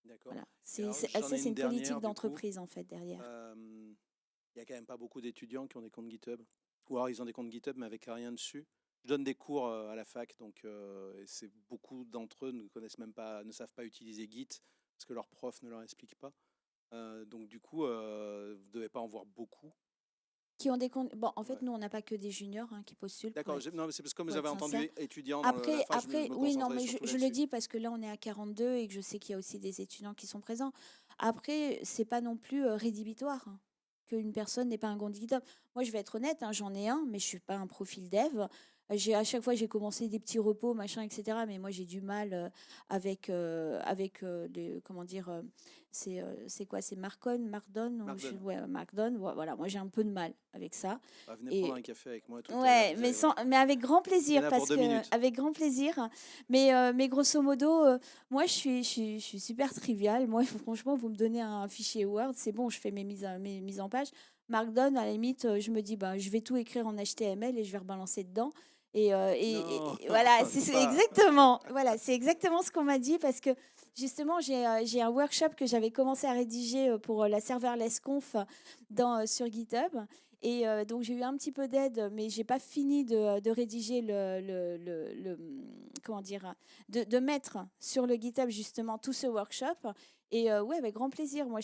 D'accord. Voilà. Et alors, Ça, j'en ai c'est une une dernière, politique du coup. d'entreprise en fait derrière. Il y a quand même pas beaucoup d'étudiants qui ont des comptes GitHub. Ou alors ils ont des comptes GitHub mais avec rien dessus. Je donne des cours à la fac, donc et c'est beaucoup d'entre eux ne connaissent même pas, ne savent pas utiliser Git parce que leur prof ne leur explique pas. Donc du coup, vous devez pas en voir beaucoup. Qui ont des comptes. Bon, en fait, Ouais. nous, on n'a pas que des juniors qui postulent. D'accord. Non, mais c'est parce que comme pour j'avais être entendu sincère. étudiant dans la fac, je me Oui, non, concentrais mais surtout je le là-dessus. dis parce que là, on est à 42 et que je sais qu'il y a aussi des étudiants qui sont présents. Après, c'est pas non plus rédhibitoire qu'une personne n'ait pas un compte GitHub. Moi, je vais être honnête, j'en ai un, mais je suis pas un profil dev. À chaque fois, j'ai commencé des petits repos, machin, etc. Mais moi, j'ai du mal avec comment dire, c'est quoi? C'est Markdown? Markdown. Ouais, Markdown. Voilà, moi, j'ai un peu de mal avec ça. Bah, venez Et prendre un café avec moi tout à l'heure. ouais, Vous mais, allez voir. mais avec grand Il y en plaisir, a pour parce 2 que minutes. avec grand plaisir. Mais grosso modo, moi je suis super trivial. Moi, franchement, vous me donnez un fichier Word, c'est bon, je fais mes mises en page. Markdown, à la limite, je me dis, bah, je vais tout écrire en HTML et je vais rebalancer dedans. Non, Et voilà, c'est pas. exactement, voilà, c'est exactement ce qu'on m'a dit parce que justement, j'ai un workshop que j'avais commencé à rédiger pour la serverless conf sur GitHub. Et donc j'ai eu un petit peu d'aide, mais j'ai pas fini de rédiger comment dire, de mettre sur le GitHub justement tout ce workshop. Et ouais, avec grand plaisir. Moi,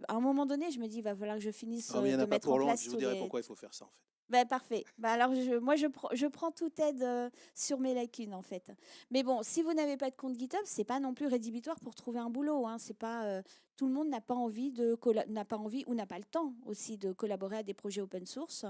à un moment donné, je me dis, il va falloir que je finisse Non, mais il n'y en de a pas mettre pour en long. place Je vous tous dirai les. pourquoi il faut faire ça en fait. Ben, parfait. Ben, alors, moi, je prends toute aide sur mes lacunes, en fait. Mais bon, si vous n'avez pas de compte GitHub, c'est pas non plus rédhibitoire pour trouver un boulot. C'est pas, tout le monde n'a pas envie n'a pas envie ou n'a pas le temps aussi de collaborer à des projets open source.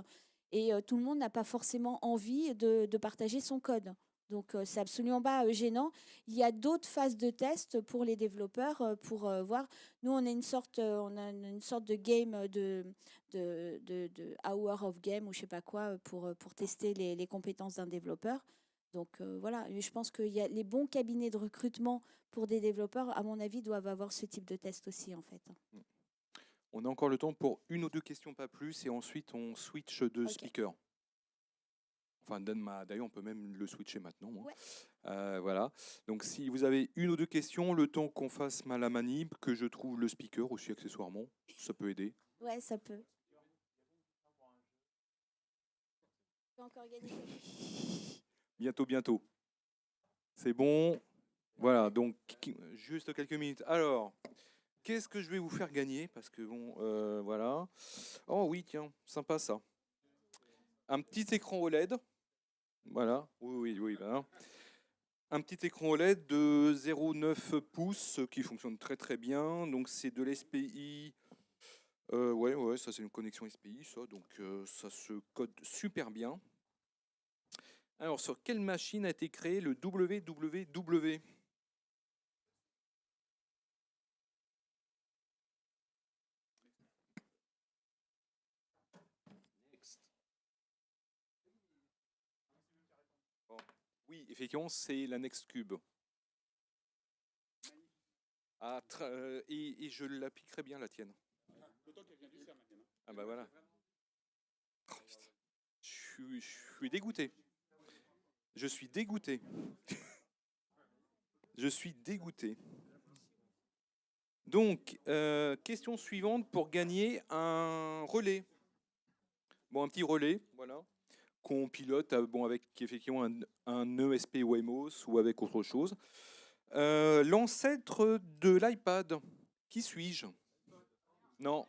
Et tout le monde n'a pas forcément envie de partager son code. Donc, c'est absolument pas gênant. Il y a d'autres phases de test pour les développeurs pour voir. Nous, on a une sorte de game de hour of game ou je sais pas quoi pour tester les compétences d'un développeur. Donc voilà, je pense que les bons cabinets de recrutement pour des développeurs, à mon avis, doivent avoir ce type de test aussi en fait. On a encore le temps pour une ou deux questions, pas plus, et ensuite on switch de Ok. speaker. Enfin, d'ailleurs, on peut même le switcher maintenant. Ouais. Voilà. Donc, si vous avez une ou deux questions, le temps qu'on fasse la manip, que je trouve le speaker aussi accessoirement, ça peut aider. Ouais, ça peut. Tu peux encore gagner. Bientôt. C'est bon. Voilà, donc juste quelques minutes. Alors, qu'est-ce que je vais vous faire gagner? Parce que bon, voilà. Oh oui, tiens, sympa ça. Un petit écran OLED. Voilà, oui, voilà. Un petit écran OLED de 0,9 pouces qui fonctionne très bien. Donc c'est de l'SPI. Ouais, ça c'est une connexion SPI, ça. Donc ça se code super bien. Alors sur quelle machine a été créé le www? Oui, effectivement, c'est la Nextcube. Et je l'appliquerai bien, la tienne. Ah bah voilà. Oh, putain. Je suis dégoûté. Je suis dégoûté. Je suis dégoûté. Donc, question suivante pour gagner un relais. Bon, un petit relais, voilà, qu'on pilote bon, avec effectivement un ESP Wemos ou avec autre chose. L'ancêtre de l'iPad, qui suis-je? Non,